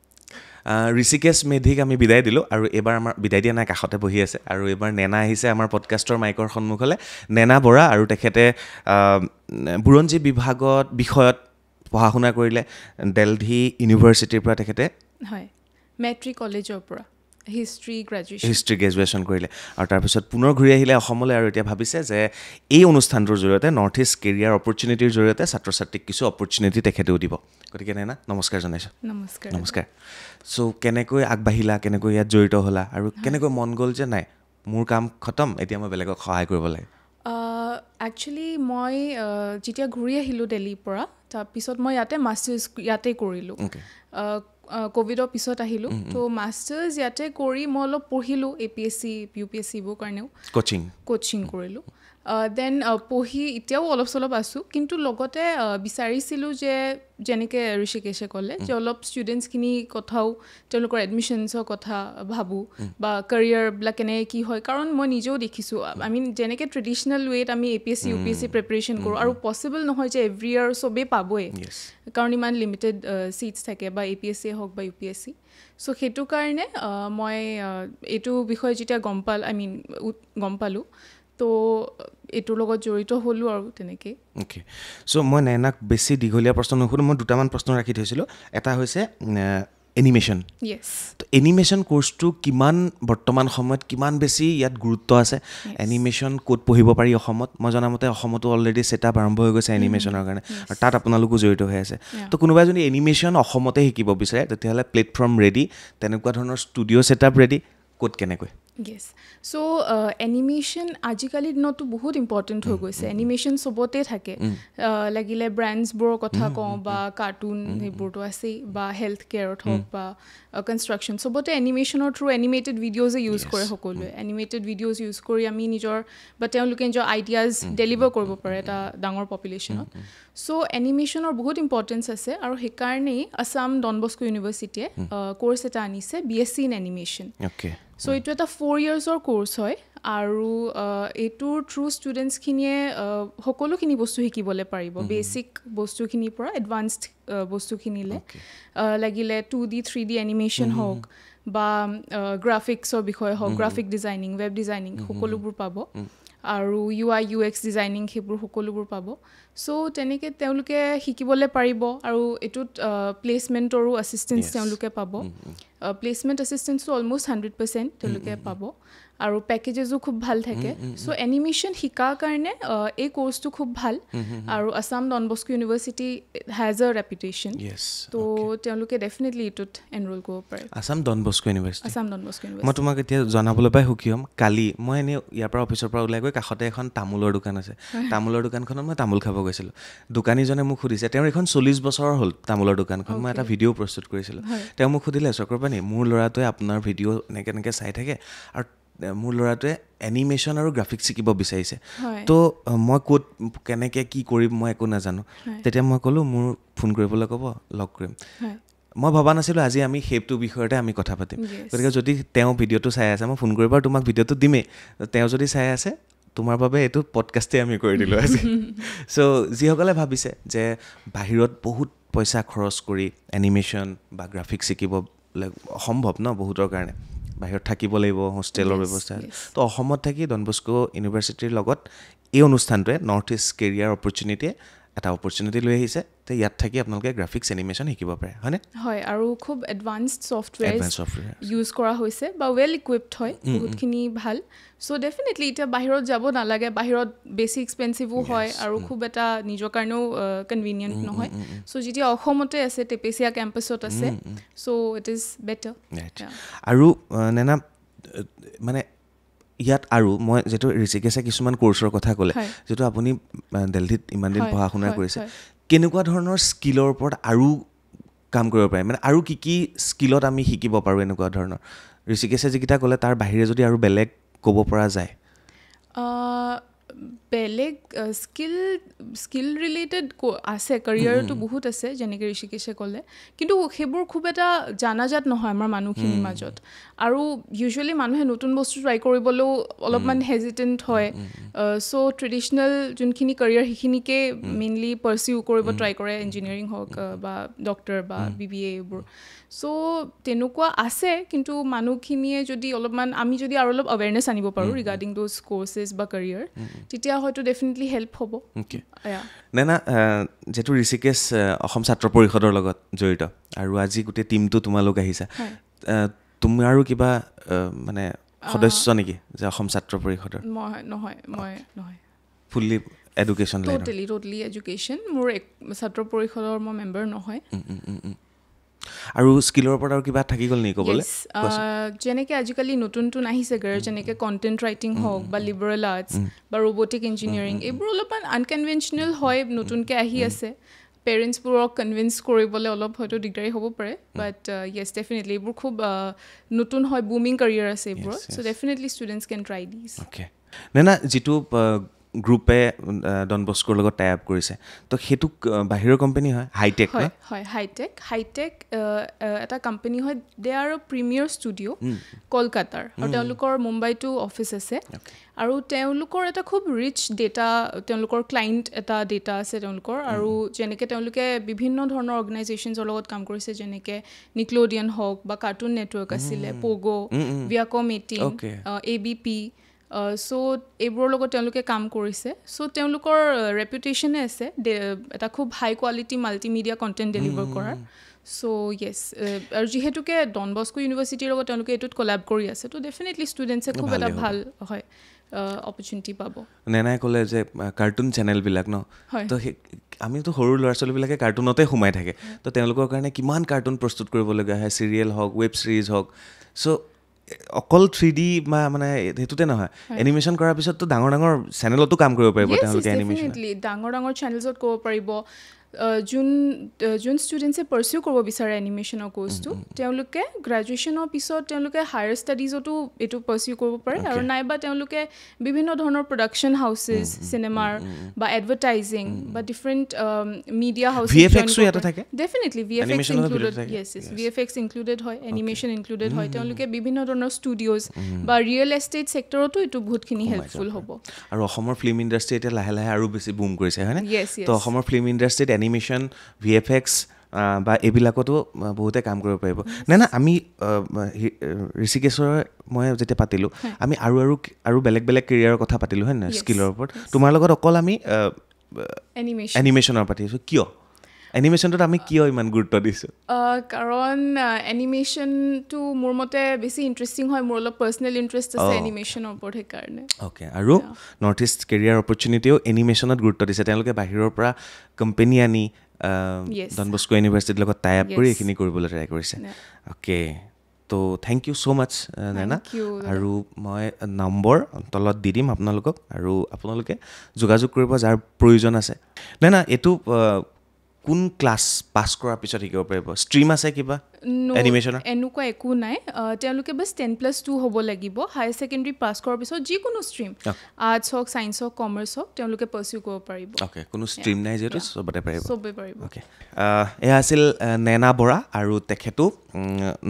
ঋষিকেশ মেধিক আমি বিদায় দিলোঁ আৰু এইবাৰ আমাৰ বিদায় দিয়া নাই কাষতে বহি আছে আৰু এইবাৰ নেনা আহিছে আমাৰ পডকাষ্টৰ মাইকৰ সন্মুখলৈ নেনা বৰা আৰু তেখেতে বুৰঞ্জী বিষয়ত পঢ়া শুনা কৰিলে দেলহি ইউনিভাৰ্চিটিৰ পৰা তেখেতে হয় মেট্ৰিক কলেজৰ পৰা হিষ্ট্ৰী গ্ৰেজুৱেশ্যন কৰিলে আৰু তাৰপিছত পুনৰ ঘূৰি আহিলে অসমলৈ আৰু এতিয়া ভাবিছে যে এই অনুষ্ঠানটোৰ জৰিয়তে নৰ্থ ইষ্ট কেৰিয়াৰ অপৰচুনিটিৰ জৰিয়তে ছাত্ৰ ছাত্ৰীক কিছু অপৰচুনিটি তেখেতেও দিব গতিকে নেনা নমস্কাৰ জনাইছোঁ নমস্কাৰ চ' কেনেকৈ আগবাঢ়িলা কেনেকৈ ইয়াত জড়িত হ'লা আৰু কেনেকৈ মন গ'ল যে নাই মোৰ কাম খতম এতিয়া মই বেলেগক সহায় কৰিব লাগে একচুৱেলি মই যেতিয়া ঘূৰি আহিলোঁ দিল্লীৰ পৰা তাৰপিছত মই ইয়াতে মাষ্টাৰ্ছ ইয়াতে কৰিলোঁ ক'ভিডৰ পিছত আহিলোঁ তো মাষ্টাৰ্ছ ইয়াতে কৰি মই অলপ পঢ়িলোঁ APSC UPSC এইবোৰ কাৰণেও কোচিং কৰিলোঁ দেন পঢ়ি এতিয়াও অলপ চলপ আছোঁ কিন্তু লগতে বিচাৰিছিলোঁ যে যেনেকৈ ঋষিকেশে ক'লে যে অলপ ষ্টুডেণ্টছখিনি কথাও তেওঁলোকৰ এডমিশ্যনছৰ কথা ভাবোঁ বা কেৰিয়াৰবিলাক কেনেকৈ কি হয় কাৰণ মই নিজেও দেখিছোঁ আমি যেনেকৈ ট্ৰেডিশ্যনেল ৱেত আমি APSC UPSC প্ৰিপেৰেশ্যন কৰোঁ আৰু পচিবল নহয় যে এভৰি ইয়াৰ চবেই পাবই কাৰণ ইমান লিমিটেড ছিটছ থাকে বা APSC হওক বা UPSC চ' সেইটো কাৰণে মই এইটো বিষয়ে যেতিয়া গম পালোঁ তো এইটোৰ লগত জড়িত হ'লোঁ আৰু তেনেকৈ অ'কে চ' মই নেনাক বেছি দীঘলীয়া প্ৰশ্ন নুসুধোঁ মই দুটামান প্ৰশ্ন ৰাখি থৈছিলোঁ এটা হৈছে এনিমেশ্যন তো এনিমেশ্যন কোৰ্চটো কিমান বৰ্তমান সময়ত কিমান বেছি ইয়াত গুৰুত্ব আছে এনিমেশ্যন ক'ত পঢ়িব পাৰি অসমত মই জনামতে অসমতো অলৰেডি ছেটআপ আৰম্ভ হৈ গৈছে এনিমেশ্যনৰ কাৰণে আৰু তাত আপোনালোকো জড়িত হৈ আছে তো কোনোবাই যদি এনিমেশ্যন অসমতে শিকিব বিচাৰে তেতিয়াহ'লে প্লেটফৰ্ম ৰেডি তেনেকুৱা ধৰণৰ ষ্টুডিঅ' ছেটআপ ৰেডি ক'ত কেনেকৈ য়েছ চ' এনিমেশ্যন আজিকালিৰ দিনতো বহুত ইম্পৰ্টেণ্ট হৈ গৈছে এনিমেশ্যন চবতে থাকে লাগিলে ব্ৰেণ্ডছবোৰৰ কথা কওঁ বা কাৰ্টুন সেইবোৰতো আছেই বা হেল্থ কেয়াৰত হওক বা কনষ্ট্ৰাকশ্যন চবতে এনিমেশ্যনৰ থ্ৰু এনিমেটেড ভিডিঅ'জে ইউজ কৰে সকলোৱে এনিমেটেড ভিডিঅ'জ ইউজ কৰি আমি নিজৰ বা তেওঁলোকে নিজৰ আইডিয়াজ ডেলিভাৰ কৰিব পাৰে এটা ডাঙৰ পপুলেশ্যনত চ' এনিমেশ্যনৰ বহুত ইম্পৰ্টেঞ্চ আছে আৰু সেইকাৰণেই আছাম ডন বস্কো ইউনিভাৰ্চিটিয়ে কোৰ্চ এটা আনিছে BSc ইন এনিমেশ্যন চ' এইটো এটা 4 yearsৰ কোৰ্চ হয় আৰু এইটোৰ থ্ৰু ষ্টুডেণ্টছখিনিয়ে সকলোখিনি বস্তু শিকিবলৈ পাৰিব বেচিক বস্তুখিনিৰ পৰা এডভান্সড বস্তুখিনিলে লাগিলে 2D 3D এনিমেশ্যন হওক বা গ্ৰাফিক্সৰ বিষয়ে হওক গ্ৰাফিক ডিজাইনিং ৱেব ডিজাইনিং সকলোবোৰ পাব আৰু UI UX ডিজাইনিং সেইবোৰ সকলোবোৰ পাব চ' তেনেকৈ তেওঁলোকে শিকিবলৈ পাৰিব আৰু এইটোত প্লেচমেণ্টৰো এছিষ্টেঞ্চ তেওঁলোকে পাব প্লেচমেণ্ট এছিষ্টেঞ্চটো অলমষ্ট 100% তেওঁলোকে পাব আৰু পেকেজেছো খুব ভাল থাকে চ' এনিমেশ্যন শিকাৰ কাৰণে এই কোৰ্চটো খুব ভাল আৰু Assam Don Bosco university has a reputation তো তেওঁলোকে ডেফিনেটলি এইটোত এনৰোল কৰিব পাৰে আছাম ডন বস্কো ইউনিভাৰ্চিটি মই তোমাক এতিয়া জনাবলৈ পাই সুখী হ'ম কালি মই এনেই ইয়াৰ পৰা অফিচৰ পৰা ওলাই গৈ কাষতে এখন তামোলৰ দোকান আছে তামোলৰ দোকানখনত মই তামোল খাব গৈছিলোঁ দোকানীজনে মোক সুধিছে তেওঁৰ এখন 40 বছৰৰ হ'ল তামোলৰ দোকানখন মই এটা ভিডিঅ' প্ৰস্তুত কৰিছিলোঁ তেওঁ মোক সুধিলে চক্ৰপাণি মোৰ ল'ৰাটোৱে আপোনাৰ ভিডিঅ' এনেকৈ চাই থাকে আৰু মোৰ ল'ৰাটোৱে এনিমেশ্যন আৰু গ্ৰাফিক্স শিকিব বিচাৰিছে তো মই ক'ত কেনেকৈ কি কৰিম মই একো নাজানো তেতিয়া মই ক'লোঁ মোৰ ফোন কৰিবলৈ ক'ব লগ কৰিম মই ভবা নাছিলোঁ আজি আমি সেইটো বিষয়তে আমি কথা পাতিম গতিকে যদি তেওঁ ভিডিঅ'টো চাই আছে মই ফোন কৰিব আৰু তোমাক ভিডিঅ'টো দিমেই তেওঁ যদি চাই আছে তোমাৰ বাবে এইটো পডকাষ্টেই আমি কৰি দিলোঁ আজি চ' যিসকলে ভাবিছে যে বাহিৰত বহুত পইচা খৰচ কৰি এনিমেশ্যন বা গ্ৰাফিক্স শিকিব অসম্ভৱ ন বহুতৰ কাৰণে বাহিৰত থাকিব লাগিব হোষ্টেলৰ ব্যৱস্থা তো অসমত থাকি ডন বস্কো ইউনিভাৰ্চিটিৰ লগত এই অনুষ্ঠানটোৱে নৰ্থ ইষ্ট কেৰিয়াৰ অপৰচুনিটিয়ে এটা অপৰচুনিটি লৈ আহিছে তো ইয়াত থাকি আপোনালোকে গ্ৰাফিক্স এনিমেশ্যন শিকিব পাৰে হয়নে হয় আৰু খুব এডভান্সড ছফ্টৱেৰ ইউজ কৰা হৈছে বা ৱেল ইকুইপড হয় বহুতখিনি ভাল চ' ডেফিনেটলি এতিয়া বাহিৰত যাব নালাগে বাহিৰত বেছি এক্সপেঞ্চিভো হয় আৰু খুব এটা নিজৰ কাৰণেও কনভিনিয়েণ্ট নহয় চ' যেতিয়া অসমতে আছে টেপেচিয়া কেম্পাছত আছে চ' ইট ইজ বেটাৰ আৰু নেনা মানে ইয়াত আৰু মই যিটো ঋষিকেশে কিছুমান কোৰ্চৰ কথা ক'লে যিটো আপুনি দিল্লীত ইমান দিন পঢ়া শুনা কৰিছে কেনেকুৱা ধৰণৰ স্কিলৰ ওপৰত আৰু কাম কৰিব পাৰে মানে আৰু কি কি স্কিলত আমি শিকিব পাৰোঁ এনেকুৱা ধৰণৰ ঋষিকেশে যিকেইটা ক'লে তাৰ বাহিৰে যদি আৰু বেলেগ ক'ব পৰা যায় বেলেগ স্কিল ৰিলেটেড আছে কেৰিয়াৰটো বহুত আছে যেনেকৈ ঋষিকেশে ক'লে কিন্তু সেইবোৰ খুব এটা জানাজাত নহয় আমাৰ মানুহখিনিৰ মাজত আৰু ইউজুৱেলি মানুহে নতুন বস্তু ট্ৰাই কৰিবলৈও অলপমান হেজিটেণ্ট হয় চ' ট্ৰেডিশ্যনেল যোনখিনি কেৰিয়াৰ সেইখিনিকে মেইনলি পাৰ্চিউ কৰিব ট্ৰাই কৰে ইঞ্জিনিয়াৰিং হওক বা ডক্টৰ বা BBA এইবোৰ চ' তেনেকুৱা আছে কিন্তু মানুহখিনিয়ে যদি অলপমান আমি যদি আৰু অলপ এৱেৰনেছ আনিব পাৰোঁ ৰিগাৰ্ডিং দ'জ কৰ্চেছ বা কেৰিয়াৰ তেতিয়া হয়তো ডেফিনেটলি হেল্প হ'ব নেনা যিহেতু ঋষিকেশ অসম ছাত্ৰ পৰিষদৰ লগত জড়িত আৰু আজি গোটেই টীমটো তোমালোক আহিছা তুমি আৰু কিবা মানে সদস্য নেকি যে অসম ছাত্ৰ পৰিষদৰ নহয় ফুল্লি এডুকেশ্যন টোটেলি এডুকেশ্যন মোৰ ছাত্ৰ পৰিষদৰ মই মেম্বাৰ নহয় আৰু স্কিলৰ ওপৰত আৰু কিবা থাকি গ'ল নেকি ক'বলৈ যেনেকৈ আজিকালি নতুন আহিছে গৈ যেনেকৈ কণ্টেণ্ট ৰাইটিং হওক বা লিবাৰেল আৰ্টছ বা ৰবটিক ইঞ্জিনিয়াৰিং এইবোৰ অলপমান আনকনভেনশ্যনেল হয় নতুনকৈ আহি আছে পেৰেণ্টছবোৰক কনভিন্স কৰিবলৈ অলপ হয়তো দিগদাৰী হ'ব পাৰে বাট য়েছ ডেফিনেটলি এইবোৰ খুব নতুন হয় বুমিং কেৰিয়াৰ আছে এইবোৰত চ' ডেফিনেটলি ষ্টুডেণ্টছ কেন ট্ৰাই দিছ নেনা যিটো গ্ৰুপে ডন বস্কোৰ লগত টাই আপ কৰিছে তো সেইটো বাহিৰৰ কোম্পানী হয় হাইটেক হয় হাইটেক এটা কোম্পানী হয় দে আৰ প্ৰিমিয়াৰ ষ্টুডিঅ' কলকাতাৰ আৰু তেওঁলোকৰ মুম্বাইতো অফিচ আছে আৰু তেওঁলোকৰ এটা খুব ৰিচ ডেটা তেওঁলোকৰ ক্লাইণ্ট এটা ডেটা আছে তেওঁলোকৰ আৰু যেনেকৈ তেওঁলোকে বিভিন্ন ধৰণৰ অৰ্গেনাইজেশ্যনছৰ লগত কাম কৰিছে যেনেকৈ নিক্লোডিয়ান হওক বা কাৰ্টুন নেটৱৰ্ক আছিলে প'গ' ভিয়াকম 18 ABP চ' এইবোৰৰ লগত তেওঁলোকে কাম কৰিছে চ' তেওঁলোকৰ ৰেপুটেশ্যনে আছে এটা খুব হাই কোৱালিটি মাল্টিমিডিয়া কণ্টেণ্ট ডেলিভাৰ কৰাৰ চ' য়েছ আৰু যিহেতুকে ডন বস্কো ইউনিভাৰ্চিটিৰ লগত তেওঁলোকে এইটোত কলাব কৰি আছে তো ডেফিনেটলি ষ্টুডেণ্টছে খুব এটা ভাল হয় অপৰচুনিটি পাব নেনাই ক'লে যে কাৰ্টুন চেনেলবিলাক ন তো আমিতো সৰু ল'ৰা ছোৱালীবিলাকে কাৰ্টুনতে সোমাই থাকে তো তেওঁলোকৰ কাৰণে কিমান কাৰ্টুন প্ৰস্তুত কৰিবলগীয়া হয় চিৰিয়েল হওক ৱেব ছিৰিজ হওক চ' অকল 3D বা মানে সেইটোতে নহয় এনিমেশ্যন কৰাৰ পিছততো ডাঙৰ চেনেলতো কাম কৰিব পাৰিব তেওঁলোকে এনিমেশ্যন ডাঙৰ চেনেলছত ক'ব পাৰিব যোন ষ্টুডেণ্টছে পাৰ্চিউ কৰিব বিচাৰে এনিমেশ্যনৰ কোৰ্চটো তেওঁলোকে গ্ৰেজুৱেশ্যনৰ পিছত তেওঁলোকে হায়াৰ ষ্টাডিজতো এইটো পাৰ্চিউ কৰিব পাৰে আৰু নাইবা তেওঁলোকে বিভিন্ন ধৰণৰ প্ৰডাকশ্যন হাউচেছ চিনেমাৰ বা এডভাৰটাইজিং বা different media house definitely VFX included VFX included হয় এনিমেশ্যন ইনক্লুডেড হয় তেওঁলোকে বিভিন্ন ধৰণৰ ষ্টুডিঅ'জ বা ৰিয়েল এষ্টেট ছেক্টৰতো এইটো বহুতখিনি হেল্পফুল হ'ব আৰু অসমৰ ফিল্ম ইণ্ডাষ্ট্ৰি এতিয়া লাহে আৰু বেছি বুম কৰিছে হয়নে তো অসমৰ ফিল্ম ইণ্ডাষ্ট্ৰিত এনিমেশ্যন VFX বা এইবিলাকতো বহুতে কাম কৰিব পাৰিব না আমি ঋষিকেশৰ মই যেতিয়া পাতিলোঁ আমি আৰু বেলেগ কেৰিয়াৰৰ কথা পাতিলোঁ হয় নহয় স্কিলৰ ওপৰত তোমাৰ লগত অকল আমি এনিমেশ্যনৰ পাতিছোঁ কিয় এনিমেশ্যনটোত আমি কিয় ইমান গুৰুত্ব দিছোঁ কাৰণ এনিমেশ্যনটো মোৰ মতে বেছি ইণ্টাৰেষ্টিং হয় মোৰ অলপ পাৰ্চনেল ইণ্টাৰেষ্ট আছে এনিমেশ্যনৰ ওপৰত সেইকাৰণে অ'কে আৰু নৰ্থ ইষ্ট কেৰিয়াৰ অপৰচুনিটিও এনিমেশ্যনত গুৰুত্ব দিছে তেওঁলোকে বাহিৰৰ পৰা কোম্পানী আনি ডন বস্কো ইউনিভাৰ্চিটিৰ লগত টাই আপ কৰি এইখিনি কৰিবলৈ ট্ৰাই কৰিছে অ'কে তো থেংক ইউ ছ' মাছ নেনা আৰু মই নম্বৰ তলত দি দিম আপোনালোকক আৰু আপোনালোকে যোগাযোগ কৰিব যাৰ প্ৰয়োজন আছে নেনা এইটো কোন ক্লাছ পাছ কৰাৰ পিছত শিকিব পাৰিব ষ্ট্ৰীম আছে কিবা এনিমেশ্যনৰ এনেকুৱা একো নাই তেওঁলোকে বাছ 10+2 হ'ব লাগিব হায়াৰ ছেকেণ্ডেৰী পাছ কৰাৰ পিছত যিকোনো ষ্ট্ৰীম আৰ্টছ হওক ছায়েন্স হওক কমাৰ্চ হওক তেওঁলোকে পাৰ্চিউ কৰিব পাৰিব অ'কে কোনো ষ্ট্ৰীম নাই যিহেতু চবতে পাৰিব অ'কে এয়া আছিল নেনা বৰা আৰু তেখেতো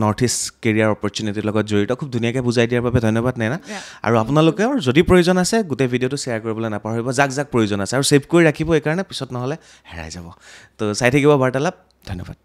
নৰ্থ ইষ্ট কেৰিয়াৰ অপৰচুনিটিৰ লগত জড়িত খুব ধুনীয়াকৈ বুজাই দিয়াৰ বাবে ধন্যবাদ নেনা আৰু আপোনালোকেও যদি প্ৰয়োজন আছে গোটেই ভিডিঅ'টো শ্বেয়াৰ কৰিবলৈ নাপাহৰিব যাক প্ৰয়োজন আছে আৰু ছেভ কৰি ৰাখিব এইকাৰণে পিছত নহ'লে হেৰাই যাব তো চাই থাকিব বাৰ্তালাপ ধন্যবাদ